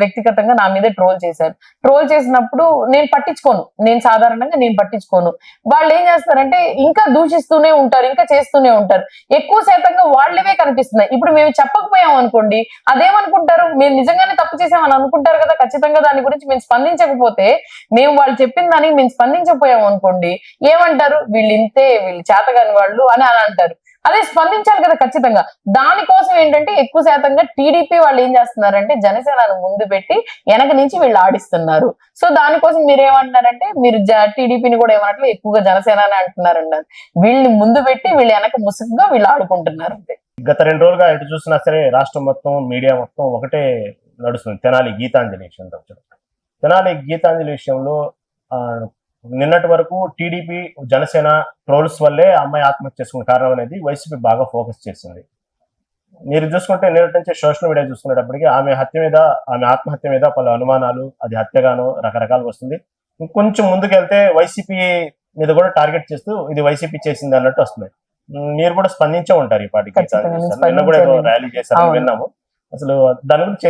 వ్యక్తిగతంగా నా మీద ట్రోల్ చేశారు. ట్రోల్ చేసినప్పుడు నేను పట్టించుకోను, సాధారణంగా పట్టించుకోను. వాళ్ళు ఏం చేస్తారంటే ఇంకా దూషిస్తూనే ఉంటారు, ఇంకా చేస్తూనే ఉంటారు. ఎక్కువ శాతంగా వాళ్ళవే కనిపిస్తున్నాయి. ఇప్పుడు మేము చెప్పకపోయాం అనుకోండి, అదేమనుకుంటారు, మేము నిజంగానే తప్పు చేసామని అనుకుంటారు కదా. ఖచ్చితంగా దాని గురించి మేము స్పందించకపోతే, వాళ్ళు చెప్పిన దానికి మేము స్పందించకపోయాం అనుకోండి, ఏమంటారు, వీళ్ళు చేతగాని వాళ్ళు అని అంటారు. అదే స్పందించాలి కదా ఖచ్చితంగా. దానికోసం ఏంటంటే ఎక్కువ శాతంగా టీడీపీ వాళ్ళు ఏం చేస్తున్నారంటే జనసేనను ముందు పెట్టి వెనక నుంచి వీళ్ళు ఆడిస్తున్నారు. సో దానికోసం మీరు ఏమంటున్నారంటే మీరు టీడీపీని కూడా ఏమన్నట్లు ఎక్కువగా జనసేన అంటున్నారండి. వీళ్ళని ముందు పెట్టి వీళ్ళు వెనక ముసుగుగా వీళ్ళు ఆడుకుంటున్నారు అంతే. గత 2 రోజులుగా ఎటు చూసినా సరే రాష్ట్రం మొత్తం మీడియా మొత్తం ఒకటే నడుస్తుంది, తెనాలి గీతాంజలి విషయం. తెనాలి గీతాంజలి విషయంలో నిన్నటి వరకు టీడీపీ జనసేన ట్రోల్స్ వల్లే అమ్మాయి ఆత్మహత్య చేసుకున్న కారణం అనేది వైసీపీ బాగా ఫోకస్ చేసింది. మీరు చూసుకుంటే నిన్నటి నుంచి సోషల్ మీడియా చూసుకునేటప్పటికి ఆమె ఆత్మహత్య మీద పలు అనుమానాలు, అది హత్యగానో రకరకాలు వస్తుంది. ఇంకొంచెం ముందుకెళ్తే వైసీపీ మీద కూడా టార్గెట్ చేస్తూ ఇది వైసీపీ చేసింది అన్నట్టు వస్తుంది. మీరు కూడా స్పందించే ఉంటారు ఈ పార్టీకి, నిన్న కూడా ర్యాలీ చేశారు విన్నాము. అసలు దాని గురించి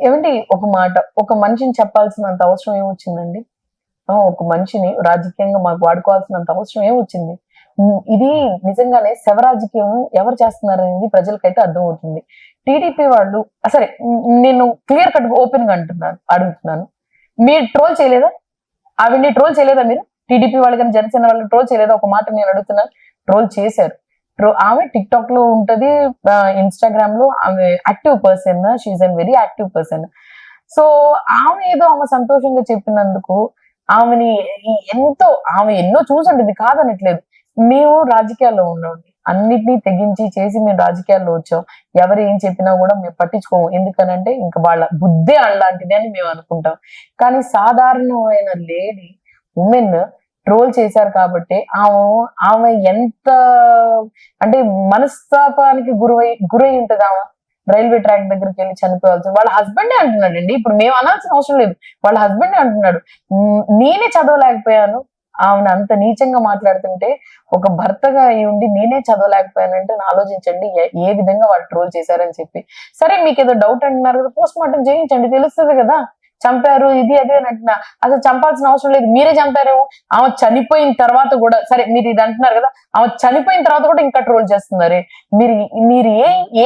ఏమండి, ఒక మాట, ఒక మనిషిని చెప్పాల్సినంత అవసరం ఏమొచ్చిందండి? ఒక మనిషిని రాజకీయంగా మాకు వాడుకోవాల్సినంత అవసరం ఏమొచ్చింది? ఇది నిజంగానే శవరాజకీయం ఎవరు చేస్తున్నారు అనేది ప్రజలకైతే అర్థమవుతుంది. టీడీపీ వాళ్ళు సరే, నేను క్లియర్ కట్ ఓపెన్ గా అడుగుతున్నాను, మీరు ట్రోల్ చేయలేదా? ఆవిడ్ని ట్రోల్ చేయలేదా? మీరు టీడీపీ వాళ్ళు కానీ జనసేన వాళ్ళు ట్రోల్ చేయలేదా? ఒక మాట నేను అడుగుతున్నాను. ట్రోల్ చేశారు. ఆమె టిక్ టాక్ లో ఉంటది, ఇన్స్టాగ్రామ్ లో ఆమె active person, she an very active person. So ఆమె ఏదో ఆమె సంతోషంగా చెప్పినందుకు ఆమెని ఆమె ఎన్నో చూసుంటది కాదనట్లేదు. మేము రాజకీయాల్లో ఉన్నాం, అన్నిటినీ తెగించి చేసి మేము రాజకీయాల్లో వచ్చాం. ఎవరు ఏం చెప్పినా కూడా మేము పట్టించుకోము, ఎందుకనంటే ఇంకా వాళ్ళ బుద్ధే అలాంటిది అని మేము అనుకుంటాం. కానీ సాధారణమైన లేడీ ఉమెన్ ట్రోల్ చేశారు కాబట్టి ఆమె ఎంత అంటే మనస్తాపానికి గురై ఉంటది. ఆమె రైల్వే ట్రాక్ దగ్గరికి వెళ్ళి చనిపోవాల్సి, వాళ్ళ హస్బెండే అంటున్నాడండి. ఇప్పుడు మేము అనాల్సిన అవసరం లేదు, వాళ్ళ హస్బెండే అంటున్నాడు నేనే చదవలేకపోయాను. ఆమెను అంత నీచంగా మాట్లాడుతుంటే ఒక భర్తగా అయి ఉండి నేనే చదవలేకపోయానంటే ఆలోచించండి ఏ విధంగా వాళ్ళు ట్రోల్ చేశారని చెప్పి. సరే మీకు ఏదో డౌట్ అంటున్నారు కదా, పోస్ట్ మార్టం చేయించండి, తెలుస్తుంది కదా చంపారు ఇది అదే అని అంటున్నా. అసలు చంపాల్సిన అవసరం లేదు, మీరే చంపారేమో. ఆమె చనిపోయిన తర్వాత కూడా, సరే మీరు ఇది అంటున్నారు కదా, ఆమె చనిపోయిన తర్వాత కూడా ఇంకా ట్రోల్ చేస్తున్నారు. మీరు మీరు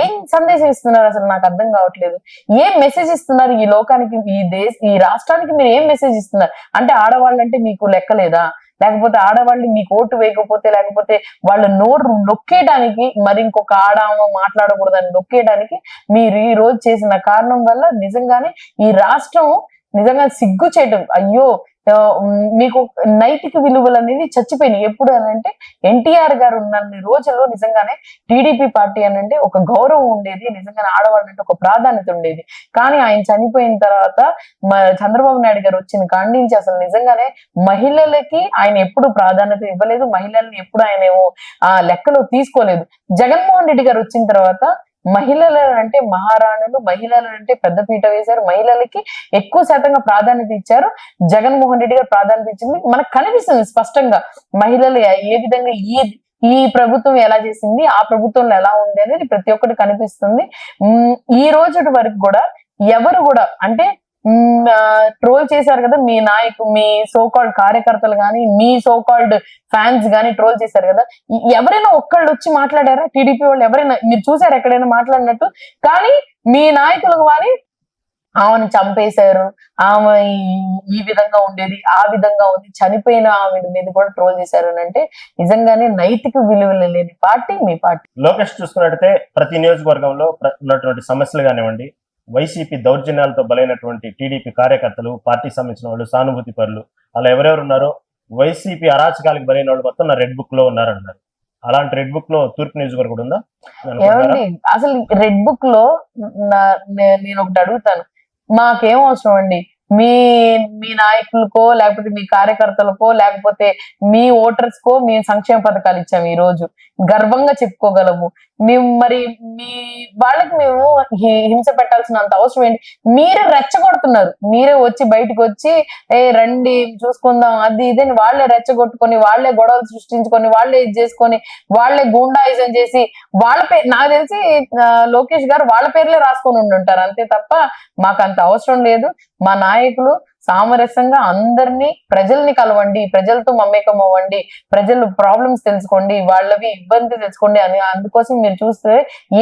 ఏం సందేశం ఇస్తున్నారు అసలు నాకు అర్థం కావట్లేదు. ఏం మెసేజ్ ఇస్తున్నారు ఈ లోకానికి, ఈ రాష్ట్రానికి మీరు ఏం మెసేజ్ ఇస్తున్నారు? అంటే ఆడవాళ్ళంటే మీకు లెక్కలేదా? లేకపోతే ఆడవాళ్ళు మీకు ఓటు వేయకపోతే, లేకపోతే వాళ్ళ నోరు నొక్కేయడానికి, మరి ఇంకొక మాట్లాడకూడదని నొక్కేయడానికి మీరు ఈ రోజు చేసిన కారణం వల్ల నిజంగానే ఈ రాష్ట్రం నిజంగా సిగ్గు చేయటం. అయ్యో మీకు నైతిక విలువలు అనేది చచ్చిపోయినాయి. ఎప్పుడు అని అంటే ఎన్టీఆర్ గారు ఉన్న రోజుల్లో నిజంగానే టీడీపీ పార్టీ అని అంటే ఒక గౌరవం ఉండేది, నిజంగానే ఆడవాళ్ళంటే ఒక ప్రాధాన్యత ఉండేది. కానీ ఆయన చనిపోయిన తర్వాత చంద్రబాబు నాయుడు గారు వచ్చిన కాండించి అసలు నిజంగానే మహిళలకి ఆయన ఎప్పుడు ప్రాధాన్యత ఇవ్వలేదు, మహిళల్ని ఎప్పుడు ఆయన లెక్కలో తీసుకోలేదు. జగన్మోహన్ రెడ్డి గారు వచ్చిన తర్వాత మహిళలు అంటే మహారాణులు, మహిళలు అంటే పెద్దపీట వేశారు, మహిళలకి ఎక్కువ శాతంగా ప్రాధాన్యత ఇచ్చారు. జగన్మోహన్ రెడ్డి గారు ప్రాధాన్యత ఇచ్చింది మనకు కనిపిస్తుంది స్పష్టంగా. మహిళలు ఏ విధంగా ఈ ప్రభుత్వం ఎలా చేసింది, ఆ ప్రభుత్వంలో ఎలా ఉంది అనేది ప్రతి ఒక్కటి కనిపిస్తుంది. ఈ రోజు వరకు కూడా ఎవరు కూడా అంటే ట్రోల్ చేశారు కదా మీ సోకాల్డ్ కార్యకర్తలు గాని, మీ సోకాల్డ్ ఫ్యాన్స్ గాని ట్రోల్ చేశారు కదా, ఎవరైనా ఒక్కళ్ళు వచ్చి మాట్లాడారా? టీడీపీ వాళ్ళు ఎవరైనా మీరు చూసారు ఎక్కడైనా మాట్లాడినట్టు? కానీ మీ నాయకులు కానీ ఆమెను చంపేశారు, ఆమె ఈ విధంగా ఉండేది, ఆ విధంగా ఉంది, చనిపోయిన ఆమె మీద కూడా ట్రోల్ చేశారు అని అంటే నిజంగానే నైతిక విలువలు లేని పార్టీ మీ పార్టీ. లోకేష్ చూసుకున్నట్టయితే ప్రతి నియోజకవర్గంలో ఉన్నటువంటి సమస్యలు కానివ్వండి, వైసీపీ దౌర్జన్యాలతో బలైనటువంటి టీడీపీ కార్యకర్తలు, పార్టీ సంబంధించిన వాళ్ళు, సానుభూతి పరులు, అలా ఎవరెవరు ఉన్నారో వైసీపీ అరాచకాలకు బలైన వాళ్ళు మొత్తం నా రెడ్ బుక్ లో ఉన్నారన్నారు. అలాంటి రెడ్ బుక్ లో తూర్పు నియోజకవర్గం కూడా ఉందా? ఏమండి అసలు రెడ్ బుక్ లో నేను ఒకటి అడుగుతాను, మాకేం అవసరం అండి మీ నాయకులకో, లేకపోతే మీ కార్యకర్తలకో, లేకపోతే మీ ఓటర్స్ కో మేము సంక్షేమ పథకాలు ఇచ్చాము, ఈ రోజు గర్వంగా చెప్పుకోగలము. మేము మరి మీ వాళ్ళకి మేము హింస పెట్టాల్సినంత అవసరం ఏంటి? మీరే రెచ్చగొడుతున్నారు, మీరే వచ్చి బయటకు వచ్చి రండి చూసుకుందాం అది ఇదని వాళ్ళే రెచ్చగొట్టుకొని, వాళ్ళే గొడవలు సృష్టించుకొని, వాళ్ళే ఇది చేసుకొని, వాళ్ళే గూండాయిజం చేసి వాళ్ళ పేరు, నాకు తెలిసి లోకేష్ గారు వాళ్ళ పేర్లే రాసుకొని ఉండుంటారు అంతే తప్ప మాకు అంత అవసరం లేదు. మా నాయకులు సామరస్యంగా అందరినీ, ప్రజల్ని కలవండి, ప్రజలతో మమేకం అవ్వండి, ప్రజలు ప్రాబ్లమ్స్ తెలుసుకోండి, వాళ్ళవి ఇబ్బంది తెలుసుకోండి అని. అందుకోసం మీరు చూస్తే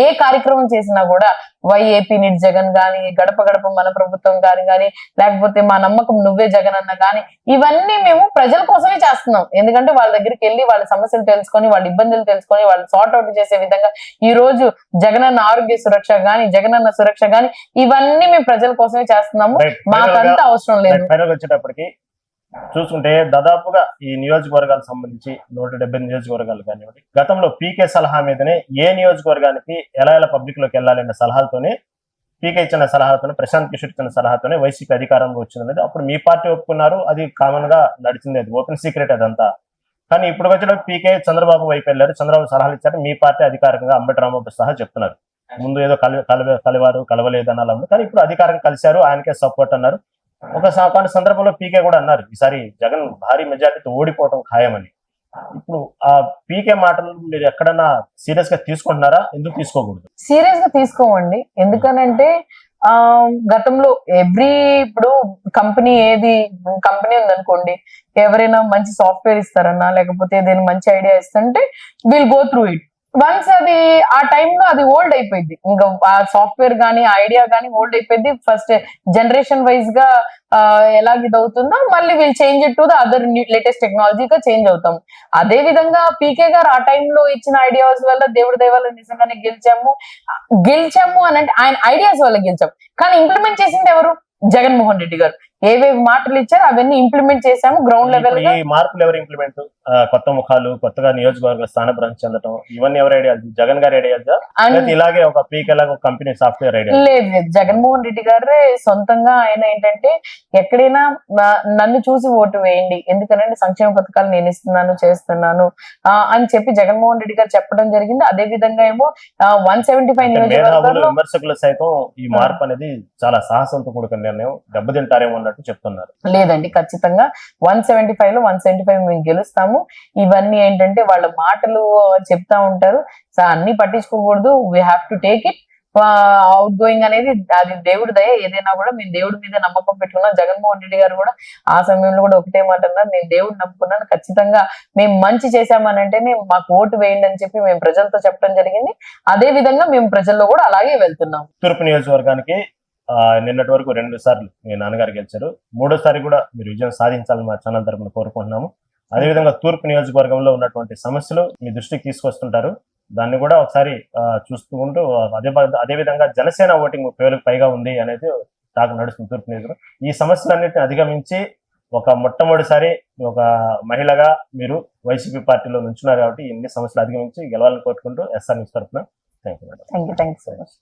ఏ కార్యక్రమం చేసినా కూడా వైఏపీ నిట్ జగన్ గాని, గడప గడప మన ప్రభుత్వం కానీ, లేకపోతే మా నమ్మకం నువ్వే జగన్ అన్న కానీ, ఇవన్నీ మేము ప్రజల కోసమే చేస్తున్నాం. ఎందుకంటే వాళ్ళ దగ్గరికి వెళ్ళి వాళ్ళ సమస్యలు తెలుసుకొని, వాళ్ళ ఇబ్బందులు తెలుసుకొని, వాళ్ళు సార్ట్ అవుట్ చేసే విధంగా ఈ రోజు జగనన్న ఆరోగ్య సురక్ష గాని, జగనన్న సురక్ష గాని, ఇవన్నీ మేము ప్రజల కోసమే చేస్తున్నాము. మాకంత అవసరం లేదు. వచ్చేటప్పటికి చూసుకుంటే దాదాపుగా ఈ నియోజకవర్గాలకు సంబంధించి 170 నియోజకవర్గాలు కానివ్వండి, గతంలో పీకే సలహా మీదనే ఏ నియోజకవర్గానికి ఎలా పబ్లిక్ లోకి వెళ్ళాలనే సలహాలతోనే, పీకే ఇచ్చిన సలహాలతోనే, ప్రశాంత్ కిషోర్ ఇచ్చిన సలహాతోనే వైసీపీ అధికారంలో వచ్చిందనేది అప్పుడు మీ పార్టీ ఒప్పుకున్నారు. అది కామన్ గా నడిచింది, అది ఓపెన్ సీక్రెట్ అదంతా. కానీ ఇప్పుడు వచ్చేటప్పుడు పీకే చంద్రబాబు వైపు వెళ్ళారు, చంద్రబాబు సలహాలు ఇచ్చారు, మీ పార్టీ అధికారికంగా అంబటి రాంబాబు సహా చెప్తున్నారు. ముందు ఏదో కలివారు కలవలేదు అనాలి, కానీ ఇప్పుడు అధికారంగా కలిశారు, ఆయనకే సపోర్ట్ అన్నారు. ఒక సందర్భంలో పీకే కూడా అన్నారు ఈసారి జగన్ భారీ మెజార్టీతో ఓడిపోవటం ఖాయమని. ఇప్పుడు ఆ పీకే మాటలు మీరు ఎక్కడన్నా సీరియస్ గా తీసుకుంటున్నారా? ఎందుకు తీసుకోకూడదు? సీరియస్ గా తీసుకోమండి. ఎందుకనంటే గతంలో ఇప్పుడు కంపెనీ ఉందనుకోండి, ఎవరైనా మంచి సాఫ్ట్వేర్ ఇస్తారన్నా, లేకపోతే ఏదైనా మంచి ఐడియా ఇస్తుంటే will go through it. Once అది ఆ టైంలో అది ఓల్డ్ అయిపోయింది, ఇంకా ఆ సాఫ్ట్వేర్ గానీ ఐడియా గానీ ఓల్డ్ అయిపోయింది. ఫస్ట్ జనరేషన్ వైజ్ గా ఎలాగ ఇది అవుతుందో మళ్ళీ వీళ్ళు change it to the other latest టెక్నాలజీగా చేంజ్ అవుతాం. అదే విధంగా పీకే గారు ఆ టైంలో ఇచ్చిన ఐడియాస్ వల్ల దేవుడి దయ వల్ల నిజంగానే గెలిచాము అని అంటే ఆయన ఐడియాస్ వల్ల గెలిచాం. కానీ ఇంప్లిమెంట్ చేసింది ఎవరు? జగన్మోహన్ రెడ్డి గారు. ఏవేవి మాటలు ఇచ్చారో అవన్నీ ఇంప్లిమెంట్ చేశాము గ్రౌండ్ లెవెల్ ఇప్పుడు గా. ఈ మార్పులు ఎవరు ఇంప్లిమెంట్? కొత్త ముఖాలు, కొత్తగా నియోజకవర్గ స్థానభ్రంశం చెందడం, ఇవన్నీ ఎవరు ఐడియా? జగన్ గారి ఐడియా? అండ్ ఇలాగే ఒక పీకే లాగా ఒక కంపెనీ సాఫ్ట్వేర్ ఐడియా? లేదు లేదు, జగన్మోహన్ రెడ్డి గారే సొంతంగా ఆయన ఏంటంటే ఎక్కడైనా నన్ను చూసి ఓటు వేయండి, ఎందుకనంటే సంక్షేమ పథకాలు నేను ఇస్తున్నాను చేస్తున్నాను అని చెప్పి జగన్మోహన్ రెడ్డి గారు చెప్పడం జరిగింది. అదే విధంగా ఏమో 175 మేధావులు, నియోజకవర్గాల్లో విమర్శకులు సైతం ఈ మార్పు అనేది చాలా సాహసంతో కూడుకున్న నిర్ణయం, దెబ్బతింటారేమో అన్నట్టు చెప్తున్నారు. లేదండి, ఖచ్చితంగా 175 లో 175 మేము గెలుస్తాము. ఇవన్నీ ఏంటంటే వాళ్ళ మాటలు చెప్తా ఉంటారు, సో అన్ని పట్టించుకోకూడదు. We have to take it. Outgoing అనేది అది దేవుడి దయ. ఏదైనా కూడా మేము దేవుడి మీద నమ్మకం పెట్టుకున్నాం. జగన్మోహన్ రెడ్డి గారు కూడా ఆ సమయంలో కూడా ఒకటే మాట అన్నారు, నేను దేవుడిని నమ్ముకున్నాను, ఖచ్చితంగా మేము మంచి చేశామనంటేనే మాకు ఓటు వేయండి అని చెప్పి మేము ప్రజలతో చెప్పడం జరిగింది. అదే విధంగా మేము ప్రజల్లో కూడా అలాగే వెళ్తున్నాం. తూర్పు నియోజకవర్గానికి నిన్నటి వరకు 2 సార్లు మీ నాన్నగారు గెలిచారు. 3వ సారి కూడా మీరు విజయం సాధించాలని మా ఛానల్ తరపున కోరుకుంటున్నాము. అదేవిధంగా తూర్పు నియోజకవర్గంలో ఉన్నటువంటి సమస్యలు మీ దృష్టికి తీసుకొస్తుంటారు, దాన్ని కూడా ఒకసారి చూస్తూ ఉంటూ అదే విధంగా జనసేన ఓటింగ్ 30,000కి పైగా ఉంది అనేది టాక్ నడుస్తుంది తూర్పు నియోజకవర్గం. ఈ సమస్యలన్నింటినీ అధిగమించి ఒక మొట్టమొదటిసారి ఒక మహిళగా మీరు వైసీపీ పార్టీలో నుంచున్నారు కాబట్టి ఇన్ని సమస్యలు అధిగమించి గెలవాలని కోరుకుంటూ ఎస్ఆర్ న్యూస్ తరపున thank you madam. Thank you so much.